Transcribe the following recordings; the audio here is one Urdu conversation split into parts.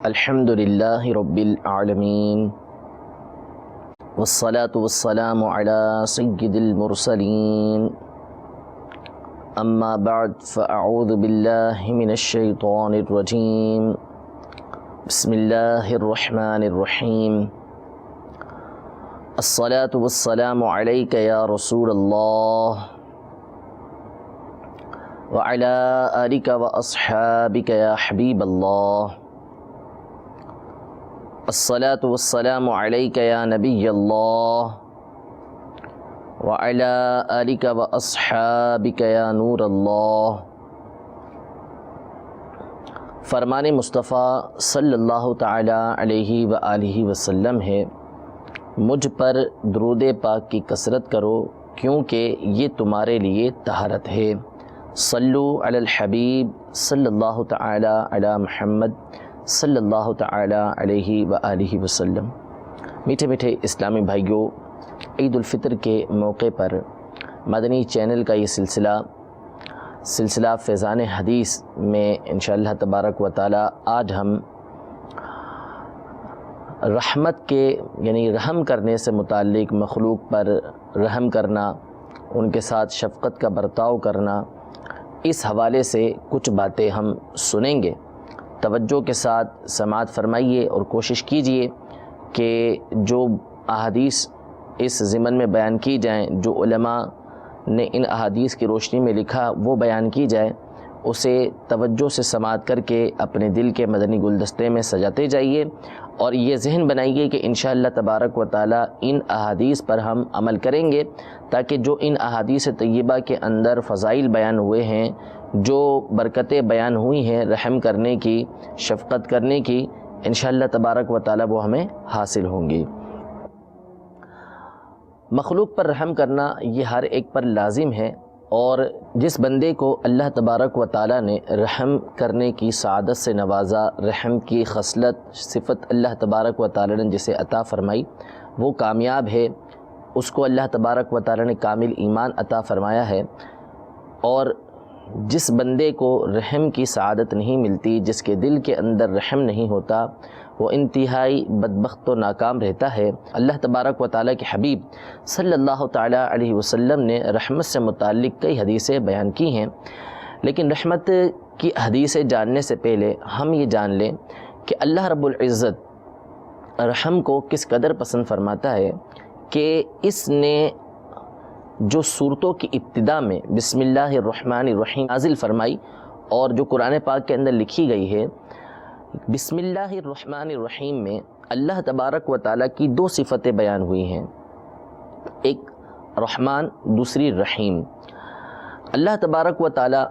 الحمد للہ رب العالمین والصلاة والسلام علی سید المرسلین اما بعد فاعوذ باللہ من الشیطان الرجیم بسم اللہ الرحمن الرحیم الصلاة والسلام علیک یا رسول اللہ وعلی آلک واصحابک یا حبیب اللہ الصلاة والسلام علیک یا نبی اللہ وعلی آلک واصحابک یا نور اللہ۔ فرمان مصطفیٰ صلی اللہ تعالی علیہ وآلہ وسلم ہے، مجھ پر درود پاک کی کثرت کرو کیونکہ یہ تمہارے لیے طہارت ہے۔ صلو علی الحبیب صلی اللہ تعالی علی محمد صلی اللہ تعالی علیہ وآلہ وسلم۔ میٹھے میٹھے اسلامی بھائیوں، عید الفطر کے موقع پر مدنی چینل کا یہ سلسلہ فیضان حدیث میں انشاءاللہ تبارک و تعالی آج ہم رحمت کے یعنی رحم کرنے سے متعلق، مخلوق پر رحم کرنا، ان کے ساتھ شفقت کا برتاؤ کرنا، اس حوالے سے کچھ باتیں ہم سنیں گے۔ توجہ کے ساتھ سماعت فرمائیے اور کوشش کیجئے کہ جو احادیث اس ضمن میں بیان کی جائیں، جو علماء نے ان احادیث کی روشنی میں لکھا وہ بیان کی جائے، اسے توجہ سے سماعت کر کے اپنے دل کے مدنی گلدستے میں سجاتے جائیے، اور یہ ذہن بنائیے کہ انشاءاللہ تبارک و تعالی ان احادیث پر ہم عمل کریں گے، تاکہ جو ان احادیث طیبہ کے اندر فضائل بیان ہوئے ہیں، جو برکتیں بیان ہوئی ہیں رحم کرنے کی، شفقت کرنے کی، انشاءاللہ تبارک و تعالی وہ ہمیں حاصل ہوں گی۔ مخلوق پر رحم کرنا یہ ہر ایک پر لازم ہے، اور جس بندے کو اللہ تبارک و تعالی نے رحم کرنے کی سعادت سے نوازا، رحم کی خصلت صفت اللہ تبارک و تعالی نے جسے عطا فرمائی، وہ کامیاب ہے، اس کو اللہ تبارک و تعالی نے کامل ایمان عطا فرمایا ہے۔ اور جس بندے کو رحم کی سعادت نہیں ملتی، جس کے دل کے اندر رحم نہیں ہوتا، وہ انتہائی بدبخت و ناکام رہتا ہے۔ اللہ تبارک و تعالیٰ کے حبیب صلی اللہ تعالیٰ علیہ وسلم نے رحمت سے متعلق کئی حدیثیں بیان کی ہیں، لیکن رحمت کی حدیثیں جاننے سے پہلے ہم یہ جان لیں کہ اللہ رب العزت رحم کو کس قدر پسند فرماتا ہے کہ اس نے جو صورتوں کی ابتدا میں بسم اللہ الرحمن الرحیم نازل فرمائی، اور جو قرآن پاک کے اندر لکھی گئی ہے، بسم اللہ الرحمن الرحیم میں اللہ تبارک و تعالیٰ کی دو صفتیں بیان ہوئی ہیں، ایک رحمان، دوسری رحیم۔ اللہ تبارک و تعالیٰ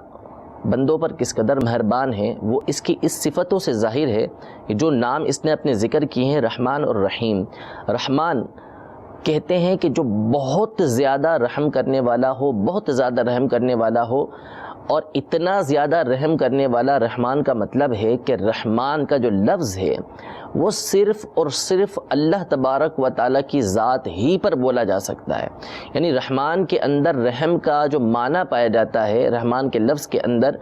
بندوں پر کس قدر مہربان ہے، وہ اس کی اس صفتوں سے ظاہر ہے کہ جو نام اس نے اپنے ذکر کیے ہیں رحمان اور رحیم۔ رحمان کہتے ہیں کہ جو بہت زیادہ رحم کرنے والا ہو، بہت زیادہ رحم کرنے والا ہو، اور اتنا زیادہ رحم کرنے والا رحمان کا مطلب ہے کہ رحمان کا جو لفظ ہے وہ صرف اور صرف اللہ تبارک و تعالیٰ کی ذات ہی پر بولا جا سکتا ہے۔ یعنی رحمان کے اندر رحم کا جو معنی پایا جاتا ہے، رحمان کے لفظ کے اندر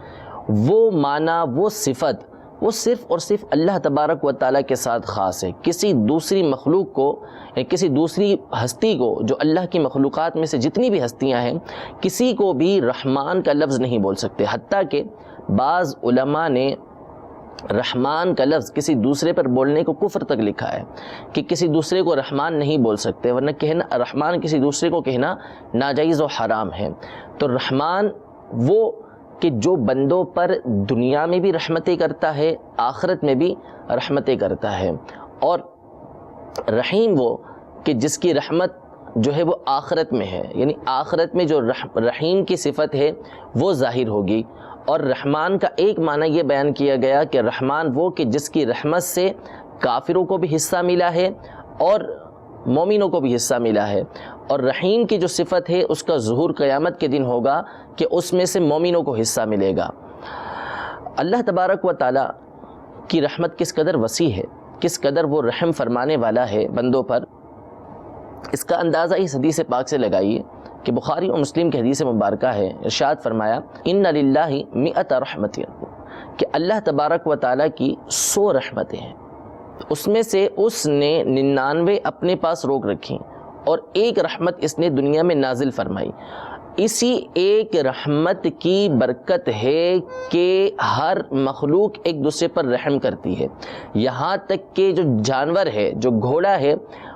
وہ معنی، وہ صفت، وہ صرف اور صرف اللہ تبارک و تعالیٰ کے ساتھ خاص ہے۔ کسی دوسری مخلوق کو یا کسی دوسری ہستی کو، جو اللہ کی مخلوقات میں سے جتنی بھی ہستیاں ہیں، کسی کو بھی رحمان کا لفظ نہیں بول سکتے، حتیٰ کہ بعض علماء نے رحمان کا لفظ کسی دوسرے پر بولنے کو کفر تک لکھا ہے، کہ کسی دوسرے کو رحمان نہیں بول سکتے، ورنہ کہنا رحمان کسی دوسرے کو کہنا ناجائز و حرام ہے۔ تو رحمان وہ کہ جو بندوں پر دنیا میں بھی رحمتیں کرتا ہے، آخرت میں بھی رحمتیں کرتا ہے، اور رحیم وہ کہ جس کی رحمت جو ہے وہ آخرت میں ہے، یعنی آخرت میں جو رحیم کی صفت ہے وہ ظاہر ہوگی۔ اور رحمان کا ایک معنی یہ بیان کیا گیا کہ رحمان وہ کہ جس کی رحمت سے کافروں کو بھی حصہ ملا ہے اور مومنوں کو بھی حصہ ملا ہے، اور رحیم کی جو صفت ہے اس کا ظہور قیامت کے دن ہوگا کہ اس میں سے مومنوں کو حصہ ملے گا۔ اللہ تبارک و تعالیٰ کی رحمت کس قدر وسیع ہے، کس قدر وہ رحم فرمانے والا ہے بندوں پر، اس کا اندازہ اس حدیث پاک سے لگائیے کہ بخاری اور مسلم کی حدیث مبارکہ ہے، ارشاد فرمایا ان للہ مئۃ رحمت، کہ اللہ تبارک و تعالیٰ کی 100 رحمتیں ہیں، اس میں سے اس نے 99 اپنے پاس روک رکھیں اور ایک رحمت اس نے دنیا میں نازل فرمائی۔ اسی ایک رحمت کی برکت ہے کہ ہر مخلوق ایک دوسرے پر رحم کرتی ہے، یہاں تک کہ جو جانور ہے، جو گھوڑا ہے،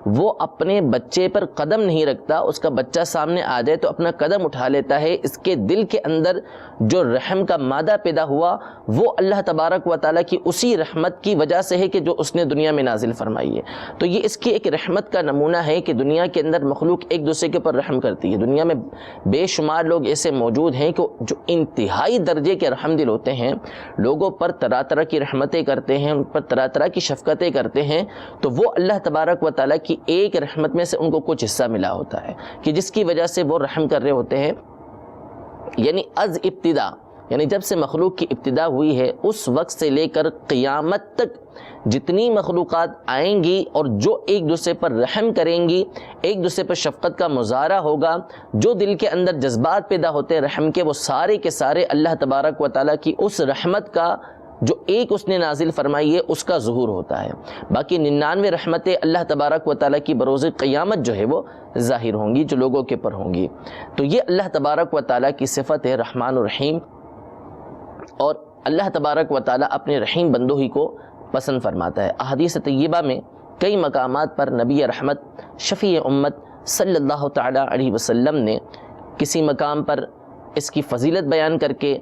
وہ اپنے بچے پر قدم نہیں رکھتا، اس کا بچہ سامنے آ جائے تو اپنا قدم اٹھا لیتا ہے۔ اس کے دل کے اندر جو رحم کا مادہ پیدا ہوا وہ اللہ تبارک و تعالیٰ کی اسی رحمت کی وجہ سے ہے کہ جو اس نے دنیا میں نازل فرمائی ہے۔ تو یہ اس کی ایک رحمت کا نمونہ ہے کہ دنیا کے اندر مخلوق ایک دوسرے کے اوپر رحم کرتی ہے۔ دنیا میں بے شمار لوگ ایسے موجود ہیں کہ جو انتہائی درجے کے رحم دل ہوتے ہیں، لوگوں پر طرح طرح کی رحمتیں کرتے ہیں، ان پر طرح طرح کی شفقتیں کرتے ہیں، تو وہ اللہ تبارک و تعالیٰ کی ایک رحمت میں سے ان کو کچھ حصہ ملا ہوتا ہے کہ جس کی وجہ سے وہ رحم کر رہے ہوتے ہیں۔ یعنی از ابتدا، یعنی جب سے مخلوق کی ابتدا ہوئی ہے اس وقت سے لے کر قیامت تک جتنی مخلوقات آئیں گی اور جو ایک دوسرے پر رحم کریں گی، ایک دوسرے پر شفقت کا مظاہرہ ہوگا، جو دل کے اندر جذبات پیدا ہوتے ہیں رحم کے، وہ سارے کے سارے اللہ تبارک و تعالیٰ کی اس رحمت کا جو ایک اس نے نازل فرمائی ہے اس کا ظہور ہوتا ہے۔ باقی 99 رحمتیں اللہ تبارک و تعالیٰ کی بروز قیامت جو ہے وہ ظاہر ہوں گی، جو لوگوں کے پر ہوں گی۔ تو یہ اللہ تبارک و تعالیٰ کی صفت ہے رحمان و رحیم، اور اللہ تبارک و تعالیٰ اپنے رحیم بندوں ہی کو پسند فرماتا ہے۔ احادیث طیبہ میں کئی مقامات پر نبی رحمت شفیع امت صلی اللہ تعالیٰ علیہ وسلم نے کسی مقام پر اس کی فضیلت بیان کر کے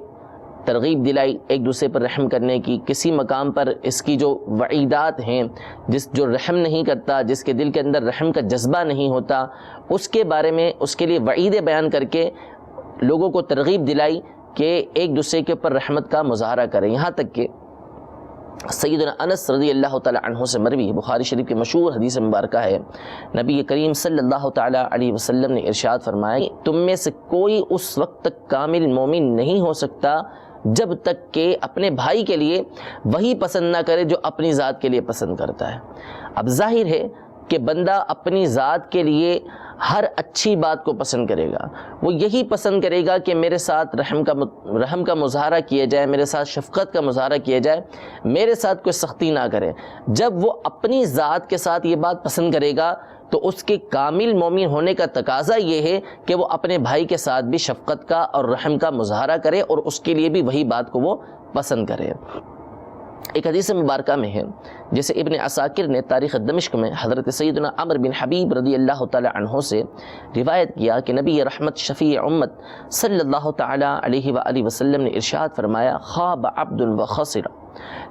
ترغیب دلائی ایک دوسرے پر رحم کرنے کی، کسی مقام پر اس کی جو وعیدات ہیں، جو رحم نہیں کرتا، جس کے دل کے اندر رحم کا جذبہ نہیں ہوتا، اس کے بارے میں اس کے لیے وعیدیں بیان کر کے لوگوں کو ترغیب دلائی کہ ایک دوسرے کے اوپر رحمت کا مظاہرہ کریں۔ یہاں تک کہ سیدنا انس رضی اللہ تعالیٰ عنہ سے مروی بخاری شریف کی مشہور حدیث مبارکہ ہے، نبی کریم صلی اللہ تعالیٰ علیہ وسلم نے ارشاد فرمایا، تم میں سے کوئی اس وقت تک کامل مومن نہیں ہو سکتا جب تک کہ اپنے بھائی کے لیے وہی پسند نہ کرے جو اپنی ذات کے لیے پسند کرتا ہے۔ اب ظاہر ہے کہ بندہ اپنی ذات کے لیے ہر اچھی بات کو پسند کرے گا، وہ یہی پسند کرے گا کہ میرے ساتھ رحم کا مظاہرہ کیا جائے، میرے ساتھ شفقت کا مظاہرہ کیا جائے، میرے ساتھ کوئی سختی نہ کرے۔ جب وہ اپنی ذات کے ساتھ یہ بات پسند کرے گا تو اس کے کامل مومن ہونے کا تقاضا یہ ہے کہ وہ اپنے بھائی کے ساتھ بھی شفقت کا اور رحم کا مظاہرہ کرے اور اس کے لیے بھی وہی بات کو وہ پسند کرے۔ ایک حدیث مبارکہ میں ہے، جیسے ابن عساکر نے تاریخ دمشق میں حضرت سیدنا عمر بن حبیب رضی اللہ تعالی عنہ سے روایت کیا کہ نبی رحمت شفیع امت صلی اللہ تعالی علیہ وآلہ وسلم نے ارشاد فرمایا، خواب عبد وخسر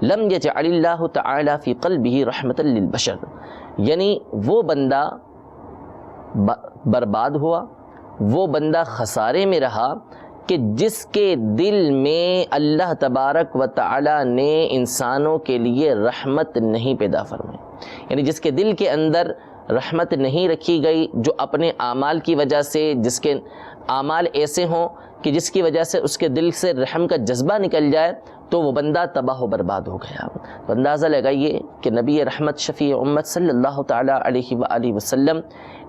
لم یجعل اللہ تعالی فی قلبہ رحمتا للبشر، یعنی وہ بندہ برباد ہوا، وہ بندہ خسارے میں رہا کہ جس کے دل میں اللہ تبارک و تعالی نے انسانوں کے لیے رحمت نہیں پیدا فرمائی، یعنی جس کے دل کے اندر رحمت نہیں رکھی گئی، جو اپنے اعمال کی وجہ سے، جس کے اعمال ایسے ہوں کہ جس کی وجہ سے اس کے دل سے رحم کا جذبہ نکل جائے، تو وہ بندہ تباہ و برباد ہو گیا۔ تو اندازہ لگائیے کہ نبی رحمت شفیع امت صلی اللہ تعالی علیہ وآلہ وسلم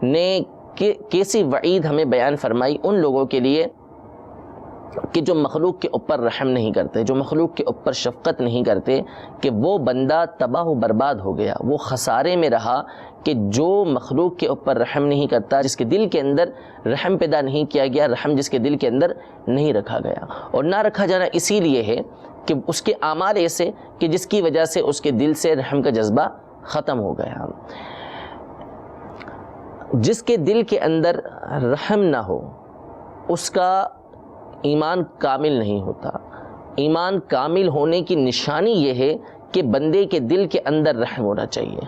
نے کیسی وعید ہمیں بیان فرمائی ان لوگوں کے لیے کہ جو مخلوق کے اوپر رحم نہیں کرتے، جو مخلوق کے اوپر شفقت نہیں کرتے، کہ وہ بندہ تباہ و برباد ہو گیا، وہ خسارے میں رہا کہ جو مخلوق کے اوپر رحم نہیں کرتا، جس کے دل کے اندر رحم پیدا نہیں کیا گیا، رحم جس کے دل کے اندر نہیں رکھا گیا۔ اور نہ رکھا جانا اسی لیے ہے کہ اس کے اعمال ایسے کہ جس کی وجہ سے اس کے دل سے رحم کا جذبہ ختم ہو گیا۔ جس کے دل کے اندر رحم نہ ہو اس کا ایمان کامل نہیں ہوتا۔ ایمان کامل ہونے کی نشانی یہ ہے کہ بندے کے دل کے اندر رحم ہونا چاہیے۔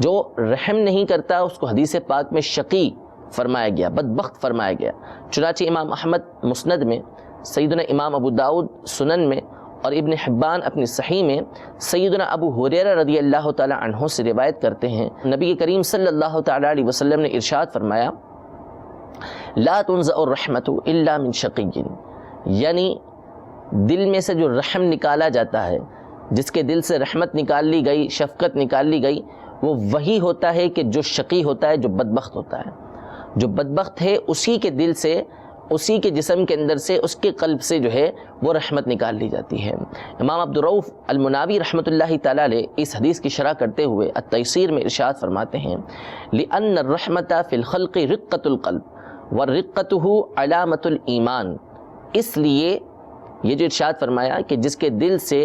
جو رحم نہیں کرتا اس کو حدیث پاک میں شقی فرمایا گیا، بدبخت فرمایا گیا۔ چنانچہ امام احمد مسند میں، سیدنا امام ابو داؤد سنن میں، اور ابن حبان اپنی صحیح میں سیدنا ابو ہریرہ رضی اللہ تعالی عنہ سے روایت کرتے ہیں، نبی کریم صلی اللہ تعالی علیہ وسلم نے ارشاد فرمایا، لا تنزع الرحمت الا من شقی، یعنی دل میں سے جو رحم نکالا جاتا ہے، جس کے دل سے رحمت نکال لی گئی، شفقت نکال لی گئی، وہ وہی ہوتا ہے کہ جو شقی ہوتا ہے، جو بدبخت ہوتا ہے۔ جو بدبخت ہے اسی کے دل سے اسی کے جسم کے اندر سے، اس کے قلب سے جو ہے وہ رحمت نکال لی جاتی ہے۔ امام عبدالرؤف المناوی رحمۃ اللہ تعالیٰ علیہ اس حدیث کی شرح کرتے ہوئے التیسیر میں ارشاد فرماتے ہیں لِأَنَّ الرَّحْمَةَ فِي الْخَلْقِ رِقَّةُ الْقَلْبِ وَرِقَّتُهُ عَلَامَةُ الْإِيمَانِ، اس لیے یہ جو ارشاد فرمایا کہ جس کے دل سے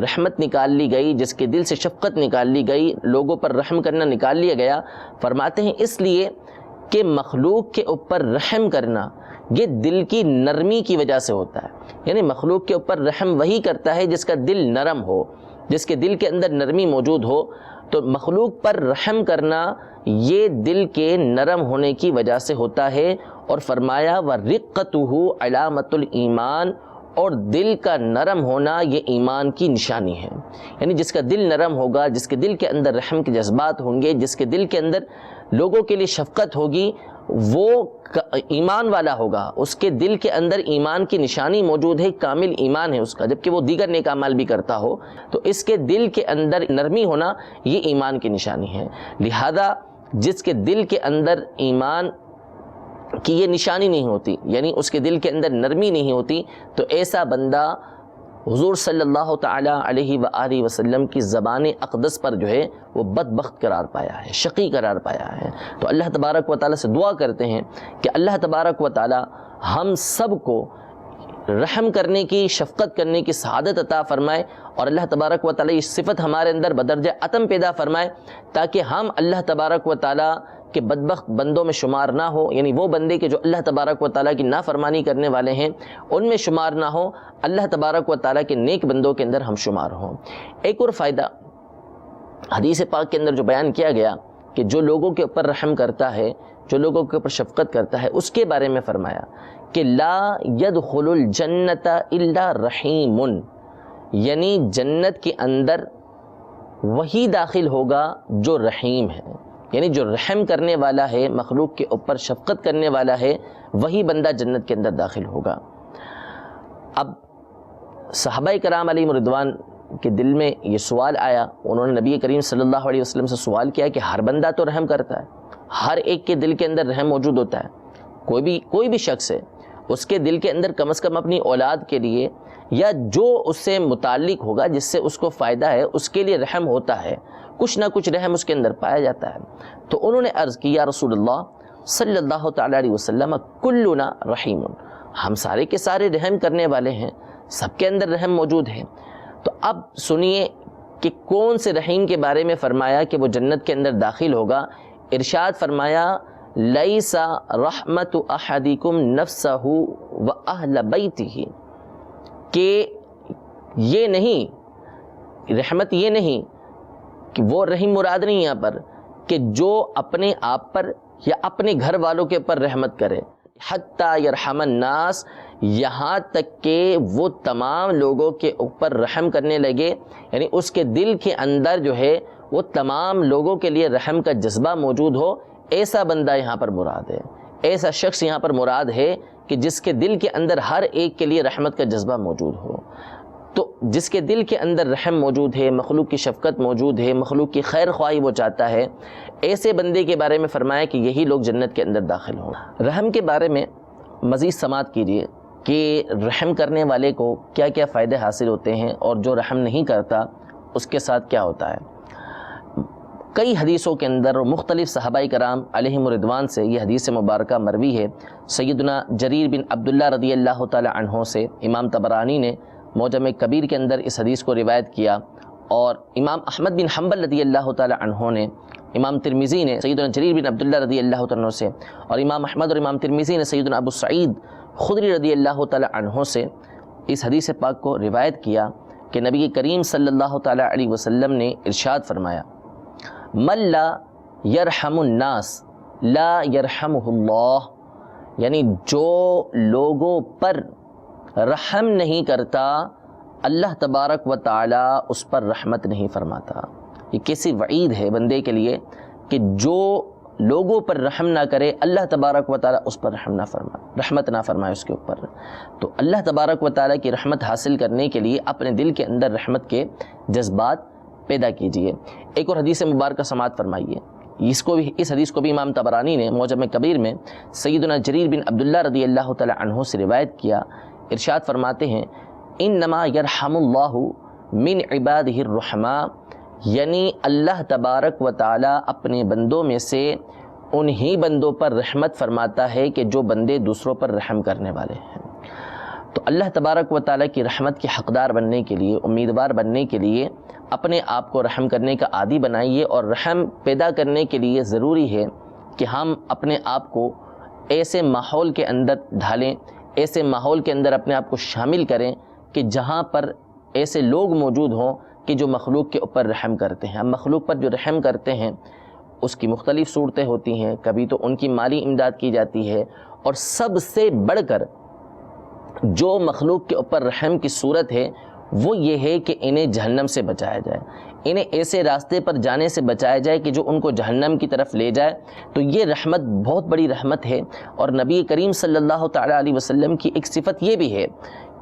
رحمت نکال لی گئی، جس کے دل سے شفقت نکال لی گئی، لوگوں پر رحم کرنا نکال لیا گیا، فرماتے ہیں اس لیے کہ مخلوق کے اوپر رحم کرنا یہ دل کی نرمی کی وجہ سے ہوتا ہے۔ یعنی مخلوق کے اوپر رحم وہی کرتا ہے جس کا دل نرم ہو، جس کے دل کے اندر نرمی موجود ہو، تو مخلوق پر رحم کرنا یہ دل کے نرم ہونے کی وجہ سے ہوتا ہے۔ اور فرمایا وَرِقَّتُهُ عَلَامَةُ الْإِيمَانِ، اور دل کا نرم ہونا یہ ایمان کی نشانی ہے۔ یعنی جس کا دل نرم ہوگا، جس کے دل کے اندر رحم کے جذبات ہوں گے، جس کے دل کے اندر لوگوں کے لیے شفقت ہوگی، وہ ایمان والا ہوگا، اس کے دل کے اندر ایمان کی نشانی موجود ہے، کامل ایمان ہے اس کا، جبکہ وہ دیگر نیک اعمال بھی کرتا ہو، تو اس کے دل کے اندر نرمی ہونا یہ ایمان کی نشانی ہے۔ لہذا جس کے دل کے اندر ایمان کی یہ نشانی نہیں ہوتی، یعنی اس کے دل کے اندر نرمی نہیں ہوتی، تو ایسا بندہ حضور صلی اللہ تعالی علیہ وآلہ وسلم کی زبان اقدس پر جو ہے وہ بدبخت قرار پایا ہے، شقی قرار پایا ہے۔ تو اللہ تبارک و تعالیٰ سے دعا کرتے ہیں کہ اللہ تبارک و تعالیٰ ہم سب کو رحم کرنے کی، شفقت کرنے کی سعادت عطا فرمائے، اور اللہ تبارک و تعالیٰ یہ صفت ہمارے اندر بدرجہ عتم پیدا فرمائے، تاکہ ہم اللہ تبارک و تعالیٰ کہ بدبخت بندوں میں شمار نہ ہو، یعنی وہ بندے کہ جو اللہ تبارک و تعالیٰ کی نافرمانی کرنے والے ہیں ان میں شمار نہ ہو، اللہ تبارک و تعالیٰ کے نیک بندوں کے اندر ہم شمار ہوں۔ ایک اور فائدہ حدیث پاک کے اندر جو بیان کیا گیا کہ جو لوگوں کے اوپر رحم کرتا ہے، جو لوگوں کے اوپر شفقت کرتا ہے، اس کے بارے میں فرمایا کہ لا يدخل الجنت الا رحیم، یعنی جنت کے اندر وہی داخل ہوگا جو رحیم ہے، یعنی جو رحم کرنے والا ہے، مخلوق کے اوپر شفقت کرنے والا ہے، وہی بندہ جنت کے اندر داخل ہوگا۔ اب صحابہ کرام علیہم رضوان کے دل میں یہ سوال آیا، انہوں نے نبی کریم صلی اللہ علیہ وسلم سے سوال کیا کہ ہر بندہ تو رحم کرتا ہے، ہر ایک کے دل کے اندر رحم موجود ہوتا ہے، کوئی بھی شخص ہے اس کے دل کے اندر کم از کم اپنی اولاد کے لیے یا جو اس سے متعلق ہوگا، جس سے اس کو فائدہ ہے، اس کے لیے رحم ہوتا ہے، کچھ نہ کچھ رحم اس کے اندر پایا جاتا ہے۔ تو انہوں نے عرض کی یا رسول اللہ صلی اللہ تعالی علیہ وسلم کلنا رحیم، ہم سارے کے سارے رحم کرنے والے ہیں، سب کے اندر رحم موجود ہے۔ تو اب سنیے کہ کون سے رحیم کے بارے میں فرمایا کہ وہ جنت کے اندر داخل ہوگا۔ ارشاد فرمایا لیس رحمت احدکم نفسہ و اہل بیتہ، کہ یہ نہیں، رحمت یہ نہیں کہ وہ رحیم مراد نہیں یہاں پر کہ جو اپنے آپ پر یا اپنے گھر والوں کے اوپر رحمت کرے، حتی یرحم الناس، یہاں تک کہ وہ تمام لوگوں کے اوپر رحم کرنے لگے، یعنی اس کے دل کے اندر جو ہے وہ تمام لوگوں کے لیے رحم کا جذبہ موجود ہو، ایسا بندہ یہاں پر مراد ہے، ایسا شخص یہاں پر مراد ہے کہ جس کے دل کے اندر ہر ایک کے لیے رحمت کا جذبہ موجود ہو۔ تو جس کے دل کے اندر رحم موجود ہے، مخلوق کی شفقت موجود ہے، مخلوق کی خیر خواہی وہ چاہتا ہے، ایسے بندے کے بارے میں فرمایا کہ یہی لوگ جنت کے اندر داخل ہوں۔ رحم کے بارے میں مزید سماعت کیجیے کہ رحم کرنے والے کو کیا کیا فائدے حاصل ہوتے ہیں اور جو رحم نہیں کرتا اس کے ساتھ کیا ہوتا ہے۔ کئی حدیثوں کے اندر مختلف صحابہ کرام علیہم رضوان سے یہ حدیث مبارکہ مروی ہے۔ سیدنا جریر بن عبداللہ رضی اللہ تعالی عنہ سے امام طبرانی نے معجم کبیر کے اندر اس حدیث کو روایت کیا، اور امام احمد بن حنبل رضی اللہ تعالی عنہ نے، امام ترمذی نے سیدنا جریر بن عبداللہ رضی اللہ تعالی عنہ سے، اور امام احمد اور امام ترمذی نے سیدنا ابو سعید خدری رضی اللہ تعالی عنہ سے اس حدیث پاک کو روایت کیا کہ نبی کریم صلی اللہ تعالی علیہ وسلم نے ارشاد فرمایا من لا یرحم الناس لا یرحمہ اللہ، یعنی جو لوگوں پر رحم نہیں کرتا اللہ تبارک و تعالی اس پر رحمت نہیں فرماتا۔ یہ کیسی وعید ہے بندے کے لیے کہ جو لوگوں پر رحم نہ کرے اللہ تبارک و تعالی اس پر رحمت نہ فرمائے اس کے اوپر۔ تو اللہ تبارک و تعالی کی رحمت حاصل کرنے کے لیے اپنے دل کے اندر رحمت کے جذبات پیدا کیجیے۔ ایک اور حدیث مبارکہ سماعت فرمائیے اس حدیث کو بھی امام طبرانی نے معجم کبیر میں سیدنا جریر بن عبداللہ رضی اللہ تعالی عنہ سے روایت کیا. ارشاد فرماتے ہیں انما یرحم اللہ من عبادہ الرحماء، یعنی اللہ تبارک و تعالی اپنے بندوں میں سے انہی بندوں پر رحمت فرماتا ہے کہ جو بندے دوسروں پر رحم کرنے والے ہیں. تو اللہ تبارک و تعالی کی رحمت کے حقدار بننے کے لیے، امیدوار بننے کے لیے اپنے آپ کو رحم کرنے کا عادی بنائیے، اور رحم پیدا کرنے کے لیے ضروری ہے کہ ہم اپنے آپ کو ایسے ماحول کے اندر ڈھالیں، ایسے ماحول کے اندر اپنے آپ کو شامل کریں کہ جہاں پر ایسے لوگ موجود ہوں کہ جو مخلوق کے اوپر رحم کرتے ہیں. ہم مخلوق پر جو رحم کرتے ہیں اس کی مختلف صورتیں ہوتی ہیں. کبھی تو ان کی مالی امداد کی جاتی ہے، اور سب سے بڑھ کر جو مخلوق کے اوپر رحم کی صورت ہے وہ یہ ہے کہ انہیں جہنم سے بچایا جائے، انہیں ایسے راستے پر جانے سے بچایا جائے کہ جو ان کو جہنم کی طرف لے جائے. تو یہ رحمت بہت بڑی رحمت ہے. اور نبی کریم صلی اللہ تعالیٰ علیہ وسلم کی ایک صفت یہ بھی ہے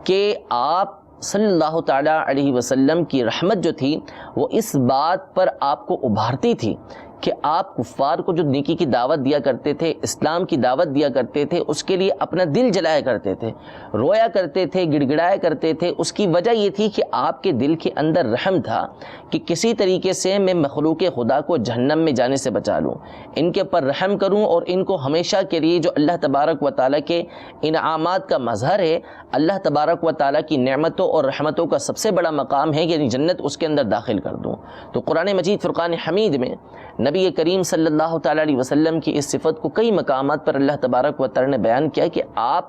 کہ آپ صلی اللہ تعالیٰ علیہ وسلم کی رحمت جو تھی وہ اس بات پر آپ کو ابھارتی تھی کہ آپ کفار کو جو نیکی کی دعوت دیا کرتے تھے، اسلام کی دعوت دیا کرتے تھے، اس کے لیے اپنا دل جلایا کرتے تھے، رویا کرتے تھے، گڑ گڑایا کرتے تھے. اس کی وجہ یہ تھی کہ آپ کے دل کے اندر رحم تھا کہ کسی طریقے سے میں مخلوق خدا کو جہنم میں جانے سے بچا لوں، ان کے اوپر رحم کروں، اور ان کو ہمیشہ کے لیے جو اللہ تبارک و تعالیٰ کے انعامات کا مظہر ہے، اللہ تبارک و تعالیٰ کی نعمتوں اور رحمتوں کا سب سے بڑا مقام ہے، یعنی جنت، اس کے اندر داخل کر دوں. تو قرآن مجید فرقان حمید میں نبی کریم صلی اللہ تعالیٰ علیہ وسلم کی اس صفت کو کئی مقامات پر اللہ تبارک و تعالیٰ نے بیان کیا کہ آپ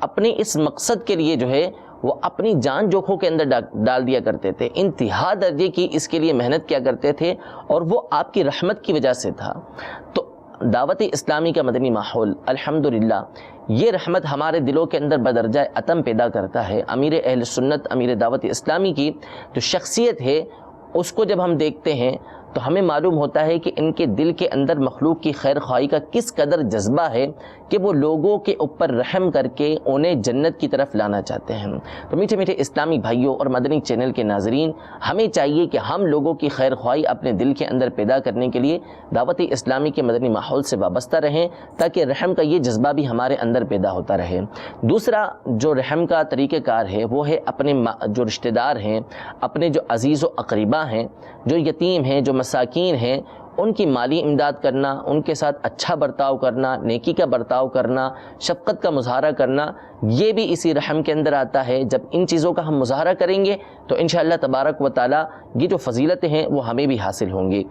اپنے اس مقصد کے لیے جو ہے وہ اپنی جان جوکھوں کے اندر ڈال دیا کرتے تھے، انتہا درجے کی اس کے لیے محنت کیا کرتے تھے، اور وہ آپ کی رحمت کی وجہ سے تھا. تو دعوت اسلامی کا مدنی ماحول الحمدللہ یہ رحمت ہمارے دلوں کے اندر بدرجہ عتم پیدا کرتا ہے. امیر اہل سنت، امیر دعوت اسلامی کی جو شخصیت ہے اس کو جب ہم دیکھتے ہیں تو ہمیں معلوم ہوتا ہے کہ ان کے دل کے اندر مخلوق کی خیر خواہی کا کس قدر جذبہ ہے کہ وہ لوگوں کے اوپر رحم کر کے انہیں جنت کی طرف لانا چاہتے ہیں. تو میٹھے میٹھے اسلامی بھائیوں اور مدنی چینل کے ناظرین، ہمیں چاہیے کہ ہم لوگوں کی خیر خواہی اپنے دل کے اندر پیدا کرنے کے لیے دعوت اسلامی کے مدنی ماحول سے وابستہ رہیں، تاکہ رحم کا یہ جذبہ بھی ہمارے اندر پیدا ہوتا رہے. دوسرا جو رحم کا طریقہ کار ہے وہ ہے اپنے جو رشتہ دار ہیں، اپنے جو عزیز و اقربا ہیں، جو یتیم ہیں، جو مساکین ہیں، ان کی مالی امداد کرنا، ان کے ساتھ اچھا برتاؤ کرنا، نیکی کا برتاؤ کرنا، شفقت کا مظاہرہ کرنا، یہ بھی اسی رحم کے اندر آتا ہے. جب ان چیزوں کا ہم مظاہرہ کریں گے تو انشاءاللہ تبارک و تعالیٰ یہ جو فضیلتیں ہیں وہ ہمیں بھی حاصل ہوں گی.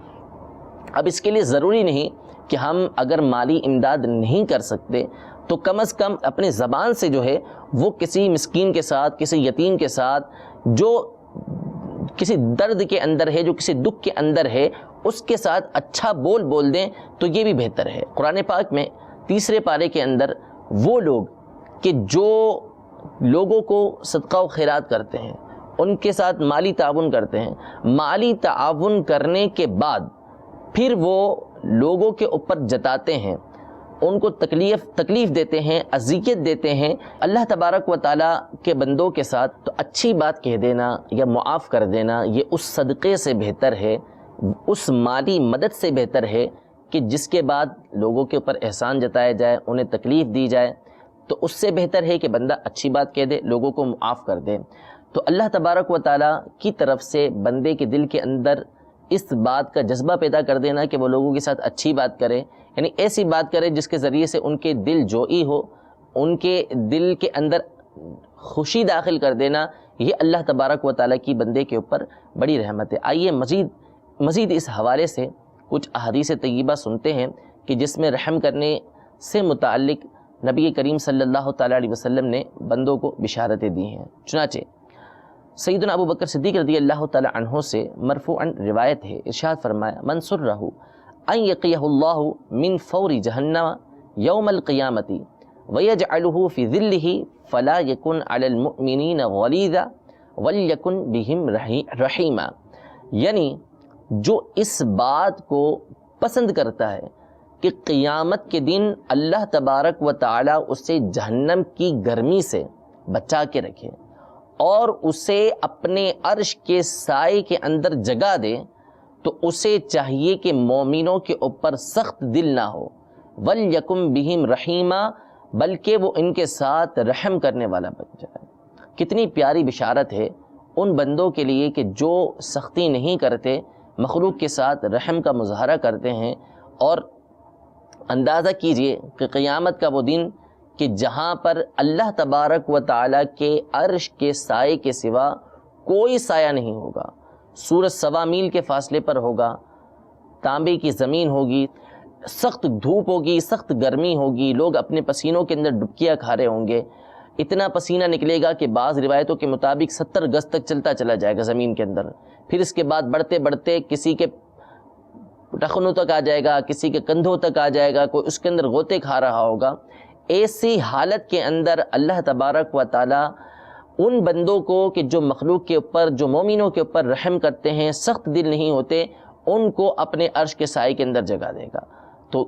اب اس کے لیے ضروری نہیں کہ ہم اگر مالی امداد نہیں کر سکتے تو کم از کم اپنے زبان سے جو ہے وہ کسی مسکین کے ساتھ، کسی یتیم کے ساتھ جو کسی درد کے اندر ہے، جو کسی دکھ کے اندر ہے، اس کے ساتھ اچھا بول دیں تو یہ بھی بہتر ہے. قرآن پاک میں 3 پارے کے اندر وہ لوگ کہ جو لوگوں کو صدقہ و خیرات کرتے ہیں، ان کے ساتھ مالی تعاون کرتے ہیں، مالی تعاون کرنے کے بعد پھر وہ لوگوں کے اوپر جتاتے ہیں، ان کو تکلیف دیتے ہیں، اذیت دیتے ہیں، اللہ تبارک و تعالیٰ کے بندوں کے ساتھ، تو اچھی بات کہہ دینا یا معاف کر دینا یہ اس صدقے سے بہتر ہے، اس مالی مدد سے بہتر ہے کہ جس کے بعد لوگوں کے اوپر احسان جتایا جائے، انہیں تکلیف دی جائے. تو اس سے بہتر ہے کہ بندہ اچھی بات کہہ دے، لوگوں کو معاف کر دے. تو اللہ تبارک و تعالیٰ کی طرف سے بندے کے دل کے اندر اس بات کا جذبہ پیدا کر دینا کہ وہ لوگوں کے ساتھ اچھی بات کرے، یعنی ایسی بات کرے جس کے ذریعے سے ان کے دل جوئی ہو، ان کے دل کے اندر خوشی داخل کر دینا، یہ اللہ تبارک و تعالیٰ کی بندے کے اوپر بڑی رحمت ہے. آئیے مزید اس حوالے سے کچھ احادیث طیبہ سنتے ہیں کہ جس میں رحم کرنے سے متعلق نبی کریم صلی اللہ تعالیٰ علیہ وسلم نے بندوں کو بشارتیں دی ہیں. چنانچہ سیدنا ابو بکر صدیق رضی اللہ تعالیٰ عنہ سے مرفوعاً روایت ہے، ارشاد فرمایا من سرہ ان یقیہ اللہ من فور جہنم یوم القیامت ویجعلہ فی ظلہ فلا یکن علی المؤمنین غلیظا ولیکن بہم رحیما. یعنی جو اس بات کو پسند کرتا ہے کہ قیامت کے دن اللہ تبارک و تعالی اسے جہنم کی گرمی سے بچا کے رکھے اور اسے اپنے عرش کے سائے کے اندر جگہ دے، تو اسے چاہیے کہ مومنوں کے اوپر سخت دل نہ ہو، وَلْيَكُمْ بِهِمْ رَحِيمًا، بلکہ وہ ان کے ساتھ رحم کرنے والا بن جائے۔ کتنی پیاری بشارت ہے ان بندوں کے لیے کہ جو سختی نہیں کرتے، مخلوق کے ساتھ رحم کا مظاہرہ کرتے ہیں۔ اور اندازہ کیجئے کہ قیامت کا وہ دن کہ جہاں پر اللہ تبارک و تعالیٰ کے عرش کے سائے کے سوا کوئی سایہ نہیں ہوگا، سورج 1.25 میل کے فاصلے پر ہوگا، تانبے کی زمین ہوگی، سخت دھوپ ہوگی، سخت گرمی ہوگی، لوگ اپنے پسینوں کے اندر ڈبکیاں کھا رہے ہوں گے، اتنا پسینہ نکلے گا کہ بعض روایتوں کے مطابق 70 گز تک چلتا چلا جائے گا زمین کے اندر، پھر اس کے بعد بڑھتے بڑھتے کسی کے ٹخنوں تک آ جائے گا، کسی کے کندھوں تک آ جائے گا، کوئی اس کے اندر غوطے کھا رہا ہوگا۔ ایسی حالت کے اندر اللہ تبارک و تعالی ان بندوں کو کہ جو مخلوق کے اوپر، جو مومنوں کے اوپر رحم کرتے ہیں، سخت دل نہیں ہوتے، ان کو اپنے عرش کے سائے کے اندر جگہ دے گا۔ تو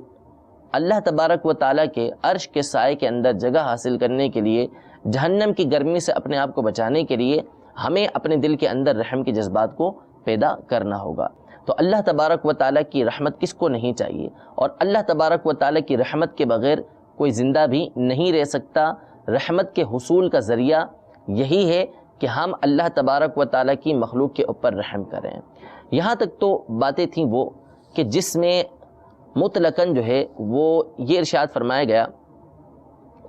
اللہ تبارک و تعالیٰ کے عرش کے سائے کے اندر جگہ حاصل کرنے کے لیے، جہنم کی گرمی سے اپنے آپ کو بچانے کے لیے ہمیں اپنے دل کے اندر رحم کے جذبات کو پیدا کرنا ہوگا۔ تو اللہ تبارک و تعالیٰ کی رحمت کس کو نہیں چاہیے، اور اللہ تبارک و تعالیٰ کی رحمت کے بغیر کوئی زندہ بھی نہیں رہ سکتا۔ رحمت کے حصول کا ذریعہ یہی ہے کہ ہم اللہ تبارک و تعالیٰ کی مخلوق کے اوپر رحم کریں۔ یہاں تک تو باتیں تھیں وہ کہ جس میں مطلقاً جو ہے وہ یہ ارشاد فرمایا گیا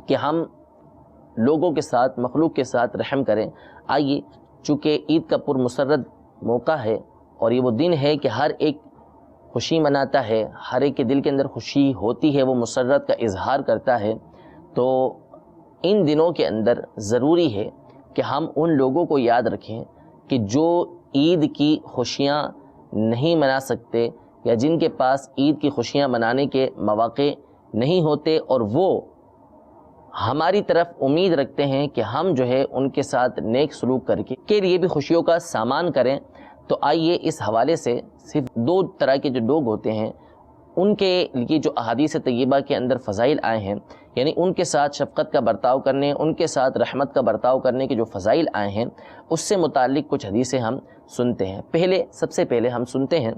کہ ہم لوگوں کے ساتھ، مخلوق کے ساتھ رحم کریں۔ آئیے، چونکہ عید کا پرمسرت موقع ہے اور یہ وہ دن ہے کہ ہر ایک خوشی مناتا ہے، ہر ایک کے دل کے اندر خوشی ہوتی ہے، وہ مسرت کا اظہار کرتا ہے، تو ان دنوں کے اندر ضروری ہے کہ ہم ان لوگوں کو یاد رکھیں کہ جو عید کی خوشیاں نہیں منا سکتے یا جن کے پاس عید کی خوشیاں منانے کے مواقع نہیں ہوتے، اور وہ ہماری طرف امید رکھتے ہیں کہ ہم جو ہے ان کے ساتھ نیک سلوک کر کے لیے بھی خوشیوں کا سامان کریں۔ تو آئیے اس حوالے سے صرف 2 طرح کے جو لوگ ہوتے ہیں ان کے لیے جو احادیث طیبہ کے اندر فضائل آئے ہیں، یعنی ان کے ساتھ شفقت کا برتاؤ کرنے، ان کے ساتھ رحمت کا برتاؤ کرنے کے جو فضائل آئے ہیں، اس سے متعلق کچھ حدیثیں ہم سنتے ہیں۔ سب سے پہلے ہم سنتے ہیں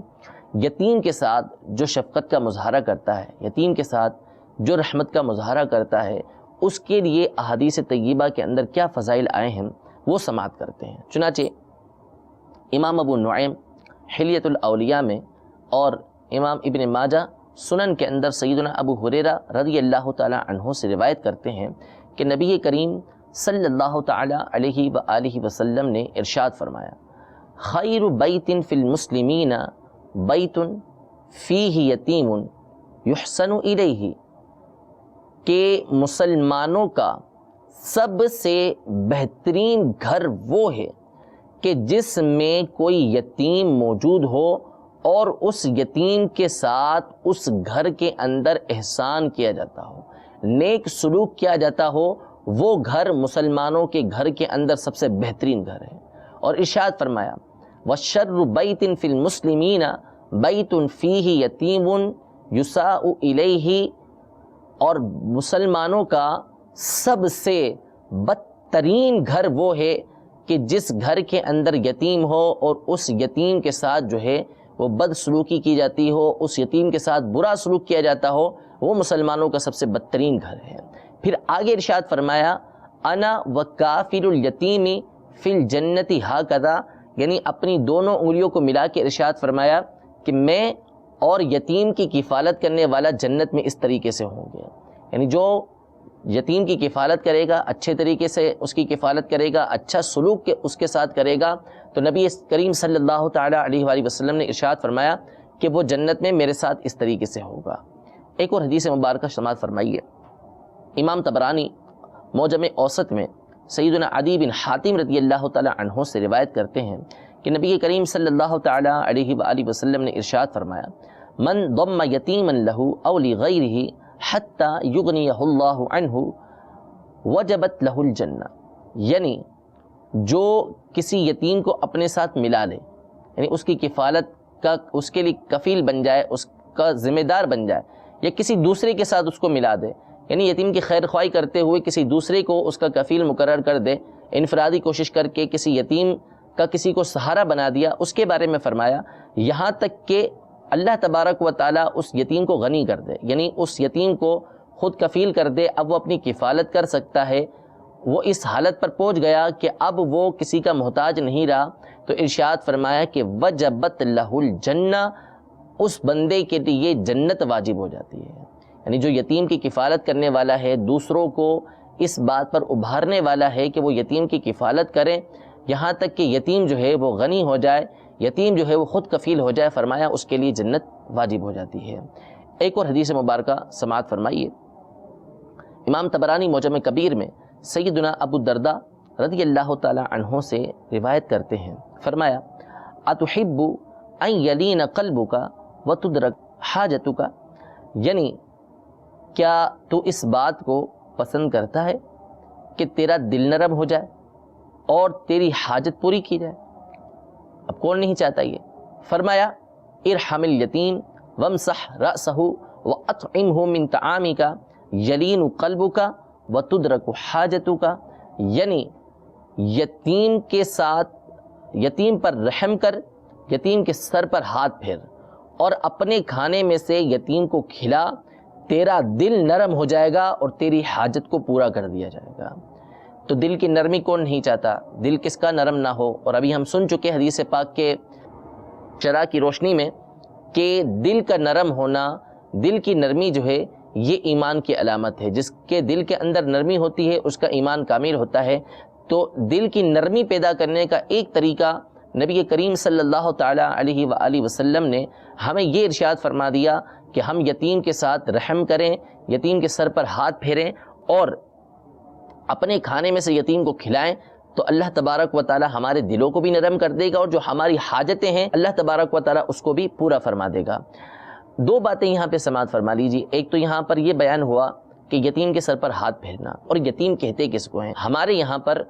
یتیم کے ساتھ جو شفقت کا مظاہرہ کرتا ہے، یتیم کے ساتھ جو رحمت کا مظاہرہ کرتا ہے، اس کے لیے احادیث طیبہ کے اندر کیا فضائل آئے ہیں وہ سماعت کرتے ہیں۔ چنانچہ امام ابو نعیم حلیۃ الاولیاء میں اور امام ابن ماجہ سنن کے اندر سیدنا ابو ہریرہ رضی اللہ تعالی عنہ سے روایت کرتے ہیں کہ نبی کریم صلی اللہ تعالی علیہ وآلہ وسلم نے ارشاد فرمایا، خیر بیت فی المسلمین بیت فیہ یتیم یحسن الیہ، کہ مسلمانوں کا سب سے بہترین گھر وہ ہے کہ جس میں کوئی یتیم موجود ہو اور اس یتیم کے ساتھ اس گھر کے اندر احسان کیا جاتا ہو، نیک سلوک کیا جاتا ہو، وہ گھر مسلمانوں کے گھر کے اندر سب سے بہترین گھر ہے۔ اور ارشاد فرمایا، وَالشَّرُّ بَيْتٍ فِي الْمُسْلِمِينَ بَيْتٌ فِيهِ يَتِيمٌ يُسَاءُ إِلَيْهِ، اور مسلمانوں کا سب سے بدترین گھر وہ ہے کہ جس گھر کے اندر یتیم ہو اور اس یتیم کے ساتھ جو ہے وہ بد سلوکی کی جاتی ہو، اس یتیم کے ساتھ برا سلوک کیا جاتا ہو، وہ مسلمانوں کا سب سے بدترین گھر ہے۔ پھر آگے ارشاد فرمایا، انا وکافر الیتیم فی الجنت ہاکذا، یعنی اپنی دونوں انگلیوں کو ملا کے ارشاد فرمایا کہ میں اور یتیم کی کفالت کرنے والا جنت میں اس طریقے سے ہوں گے۔ یعنی جو یتیم کی کفالت کرے گا، اچھے طریقے سے اس کی کفالت کرے گا، اچھا سلوک اس کے ساتھ کرے گا، تو نبی کریم صلی اللہ تعالیٰ علیہ وآلہ وسلم نے ارشاد فرمایا کہ وہ جنت میں میرے ساتھ اس طریقے سے ہوگا۔ ایک اور حدیث مبارکہ سماعت فرمائیے، امام طبرانی معجم اوسط میں سیدنا عدی بن حاتم رضی اللہ تعالیٰ عنہ سے روایت کرتے ہیں کہ نبی کریم صلی اللہ تعالیٰ علیہ وآلہ وسلم نے ارشاد فرمایا، من ضم یتیما لہ او لغیرہ حتی یغنیہ اللہ عنہ وجبت لہ الجنہ، یعنی جو کسی یتیم کو اپنے ساتھ ملا لے، یعنی اس کی کفالت کا اس کے لیے کفیل بن جائے، اس کا ذمہ دار بن جائے، یا کسی دوسرے کے ساتھ اس کو ملا دے، یعنی یتیم کی خیر خواہی کرتے ہوئے کسی دوسرے کو اس کا کفیل مقرر کر دے، انفرادی کوشش کر کے کسی یتیم کا کسی کو سہارا بنا دیا، اس کے بارے میں فرمایا یہاں تک کہ اللہ تبارک و تعالیٰ اس یتیم کو غنی کر دے، یعنی اس یتیم کو خود کفیل کر دے، اب وہ اپنی کفالت کر سکتا ہے، وہ اس حالت پر پہنچ گیا کہ اب وہ کسی کا محتاج نہیں رہا، تو ارشاد فرمایا کہ وجبت لہ الجنہ، اس بندے کے لیے جنت واجب ہو جاتی ہے۔ یعنی جو یتیم کی کفالت کرنے والا ہے، دوسروں کو اس بات پر ابھارنے والا ہے کہ وہ یتیم کی کفالت کریں، یہاں تک کہ یتیم جو ہے وہ غنی ہو جائے، یتیم جو ہے وہ خود کفیل ہو جائے، فرمایا اس کے لیے جنت واجب ہو جاتی ہے۔ ایک اور حدیث مبارکہ سماعت فرمائیے، امام طبرانی معجم کبیر میں سیدنا ابو الدرداء رضی اللہ تعالی عنہ سے روایت کرتے ہیں، فرمایا اتحب ان یلین قلبک وتدرک حاجتک، یعنی کیا تو اس بات کو پسند کرتا ہے کہ تیرا دل نرم ہو جائے اور تیری حاجت پوری کی جائے؟ اب کون نہیں چاہتا یہ؟ فرمایا ارحم الیتیم وامسح رأسہ واطعمہ من طعامک یلین قلبک وتدرک حاجتک، یعنی یتیم کے ساتھ یتیم پر رحم کر، یتیم کے سر پر ہاتھ پھیر اور اپنے کھانے میں سے یتیم کو کھلا، تیرا دل نرم ہو جائے گا اور تیری حاجت کو پورا کر دیا جائے گا۔ تو دل کی نرمی کون نہیں چاہتا؟ دل کس کا نرم نہ ہو؟ اور ابھی ہم سن چکے حدیث پاک کے شرح کی روشنی میں کہ دل کا نرم ہونا، دل کی نرمی جو ہے یہ ایمان کی علامت ہے، جس کے دل کے اندر نرمی ہوتی ہے اس کا ایمان کامل ہوتا ہے۔ تو دل کی نرمی پیدا کرنے کا ایک طریقہ نبی کریم صلی اللہ تعالی علیہ وآلہ وسلم نے ہمیں یہ ارشاد فرما دیا کہ ہم یتیم کے ساتھ رحم کریں، یتیم کے سر پر ہاتھ پھیریں اور اپنے کھانے میں سے یتیم کو کھلائیں، تو اللہ تبارک و تعالی ہمارے دلوں کو بھی نرم کر دے گا اور جو ہماری حاجتیں ہیں اللہ تبارک و تعالی اس کو بھی پورا فرما دے گا۔ دو باتیں یہاں پہ سماعت فرما لیجیے، ایک تو یہاں پر یہ بیان ہوا کہ یتیم کے سر پر ہاتھ پھیرنا، اور یتیم کہتے کس کو ہیں؟ ہمارے یہاں پر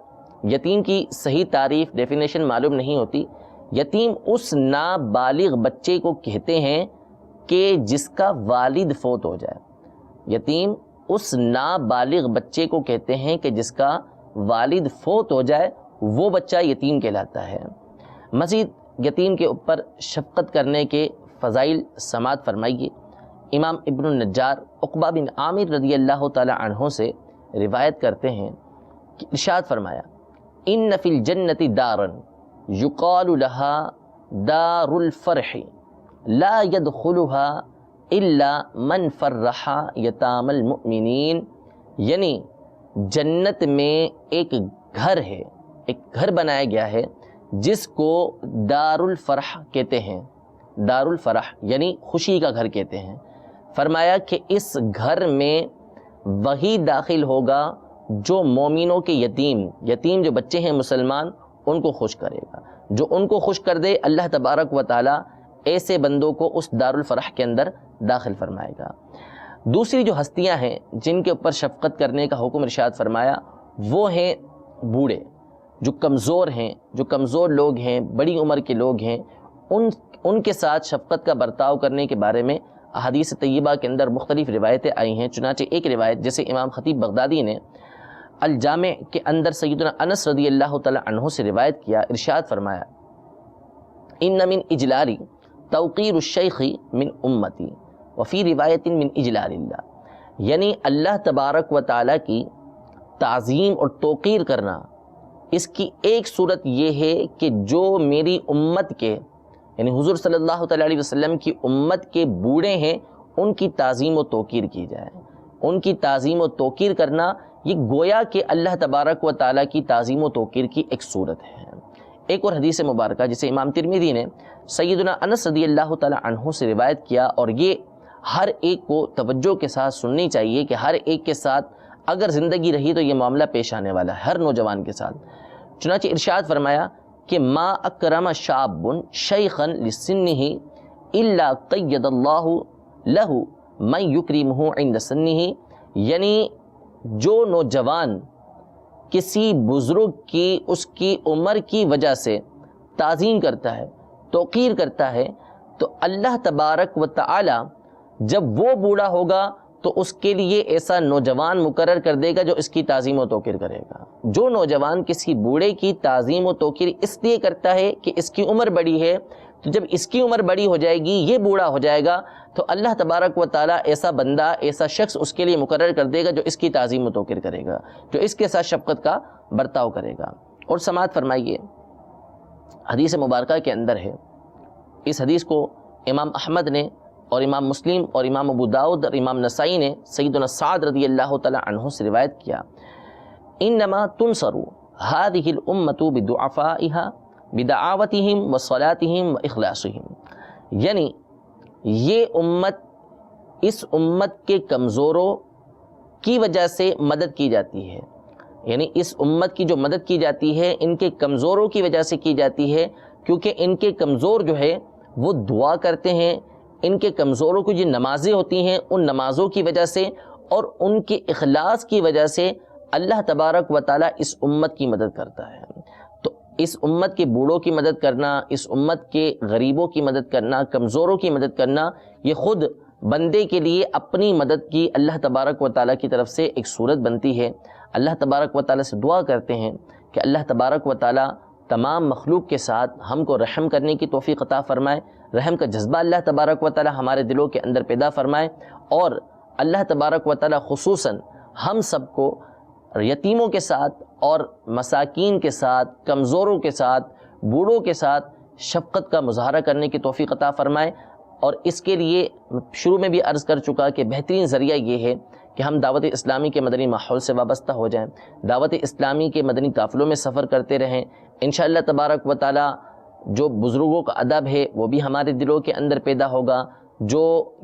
یتیم کی صحیح تعریف ڈیفینیشن معلوم نہیں ہوتی۔ یتیم اس نابالغ بچے کو کہتے ہیں کہ جس کا والد فوت ہو جائے، یتیم اس نابالغ بچے کو کہتے ہیں کہ جس کا والد فوت ہو جائے، وہ بچہ یتیم کہلاتا ہے۔ مزید یتیم کے اوپر شفقت کرنے کے فضائل سماعت فرمائیے، امام ابن النجار عقبہ بن عامر رضی اللہ تعالی عنہ سے روایت کرتے ہیں کہ ارشاد فرمایا ان فی الجنت دارا یقال لها دار الفرح لا يدخلها الا من فرح یتام المؤمنین، یعنی جنت میں ایک گھر ہے، ایک گھر بنایا گیا ہے جس کو دار الفرح کہتے ہیں، دار الفرح یعنی خوشی کا گھر کہتے ہیں۔ فرمایا کہ اس گھر میں وہی داخل ہوگا جو مومنوں کے یتیم جو بچے ہیں مسلمان، ان کو خوش کرے گا، جو ان کو خوش کر دے اللہ تبارک و تعالی ایسے بندوں کو اس دار الفرح کے اندر داخل فرمائے گا۔ دوسری جو ہستیاں ہیں جن کے اوپر شفقت کرنے کا حکم ارشاد فرمایا وہ ہیں بوڑھے، جو کمزور ہیں، جو کمزور لوگ ہیں، بڑی عمر کے لوگ ہیں، ان کے ساتھ شفقت کا برتاؤ کرنے کے بارے میں احادیث طیبہ کے اندر مختلف روایتیں آئی ہیں۔ چنانچہ ایک روایت جیسے امام خطیب بغدادی نے الجامع کے اندر سیدنا انس رضی اللہ تعالی عنہ سے روایت کیا، ارشاد فرمایا ان من اجلالی توقیر الشیخ من امتی وفی روایت من اجلال اللہ، یعنی اللہ تبارک و تعالی کی تعظیم اور توقیر کرنا، اس کی ایک صورت یہ ہے کہ جو میری امت کے یعنی حضور صلی اللہ تعالی علیہ وسلم کی امت کے بوڑھے ہیں ان کی تعظیم و توقیر کی جائے۔ ان کی تعظیم و توقیر کرنا یہ گویا کہ اللہ تبارک و تعالیٰ کی تعظیم و توقیر کی ایک صورت ہے۔ ایک اور حدیث مبارکہ جسے امام ترمذی نے سیدنا انس رضی اللہ تعالی عنہ سے روایت کیا، اور یہ ہر ایک کو توجہ کے ساتھ سننی چاہیے کہ ہر ایک کے ساتھ اگر زندگی رہی تو یہ معاملہ پیش آنے والا ہے، ہر نوجوان کے ساتھ۔ چنانچہ ارشاد فرمایا کہ ما اکرم شاب شیخا لسنہ الا قید اللہ لہ من یکرمہ عند سنہ، یعنی جو نوجوان کسی بزرگ کی اس کی عمر کی وجہ سے تعظیم کرتا ہے، توقیر کرتا ہے، تو اللہ تبارک و تعالی جب وہ بوڑھا ہوگا تو اس کے لیے ایسا نوجوان مقرر کر دے گا جو اس کی تعظیم و توقیر کرے گا۔ جو نوجوان کسی بوڑھے کی تعظیم و توقیر اس لیے کرتا ہے کہ اس کی عمر بڑی ہے، تو جب اس کی عمر بڑی ہو جائے گی، یہ بوڑھا ہو جائے گا، تو اللہ تبارک و تعالیٰ ایسا بندہ، ایسا شخص اس کے لیے مقرر کر دے گا جو اس کی تعظیم و توقیر کرے گا، جو اس کے ساتھ شفقت کا برتاؤ کرے گا۔ اور سماعت فرمائیے، حدیث مبارکہ کے اندر ہے، اس حدیث کو امام احمد نے اور امام مسلم اور امام ابو داؤد اور امام نسائی نے سیدنا سعد رضی اللہ تعالی عنہ سے روایت کیا، انما تنصر هذه الامة بدعفائها بدعاوتهم وصلاتهم واخلاصهم، یعنی یہ امت، اس امت کے کمزوروں کی وجہ سے مدد کی جاتی ہے، یعنی اس امت کی جو مدد کی جاتی ہے ان کے کمزوروں کی وجہ سے کی جاتی ہے، کیونکہ ان کے کمزور جو ہے وہ دعا کرتے ہیں، ان کے کمزوروں کو جو نمازیں ہوتی ہیں ان نمازوں کی وجہ سے اور ان کے اخلاص کی وجہ سے اللہ تبارک و تعالیٰ اس امت کی مدد کرتا ہے۔ تو اس امت کے بوڑھوں کی مدد کرنا، اس امت کے غریبوں کی مدد کرنا، کمزوروں کی مدد کرنا، یہ خود بندے کے لیے اپنی مدد کی اللہ تبارک و تعالیٰ کی طرف سے ایک صورت بنتی ہے۔ اللہ تبارک و تعالیٰ سے دعا کرتے ہیں کہ اللہ تبارک و تعالیٰ تمام مخلوق کے ساتھ ہم کو رحم کرنے کی توفیق عطا فرمائے، رحم کا جذبہ اللہ تبارک و تعالیٰ ہمارے دلوں کے اندر پیدا فرمائے، اور اللہ تبارک و تعالیٰ خصوصاً ہم سب کو یتیموں کے ساتھ اور مساکین کے ساتھ، کمزوروں کے ساتھ، بوڑھوں کے ساتھ شفقت کا مظاہرہ کرنے کی توفیق عطا فرمائے۔ اور اس کے لیے شروع میں بھی عرض کر چکا کہ بہترین ذریعہ یہ ہے کہ ہم دعوت اسلامی کے مدنی ماحول سے وابستہ ہو جائیں، دعوت اسلامی کے مدنی قافلوں میں سفر کرتے رہیں۔ انشاءاللہ تبارک و تعالیٰ جو بزرگوں کا ادب ہے وہ بھی ہمارے دلوں کے اندر پیدا ہوگا، جو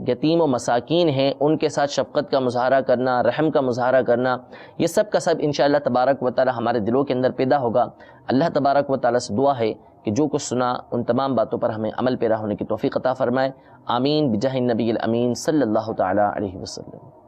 یتیم و مساکین ہیں ان کے ساتھ شفقت کا مظاہرہ کرنا، رحم کا مظاہرہ کرنا، یہ سب کا سب انشاءاللہ تبارک و تعالیٰ ہمارے دلوں کے اندر پیدا ہوگا۔ اللہ تبارک و تعالیٰ سے دعا ہے کہ جو کچھ سنا ان تمام باتوں پر ہمیں عمل پیرا ہونے کی توفیق عطا فرمائے۔ آمین بجاہ النبی الامین صلی اللہ تعالیٰ علیہ وسلم۔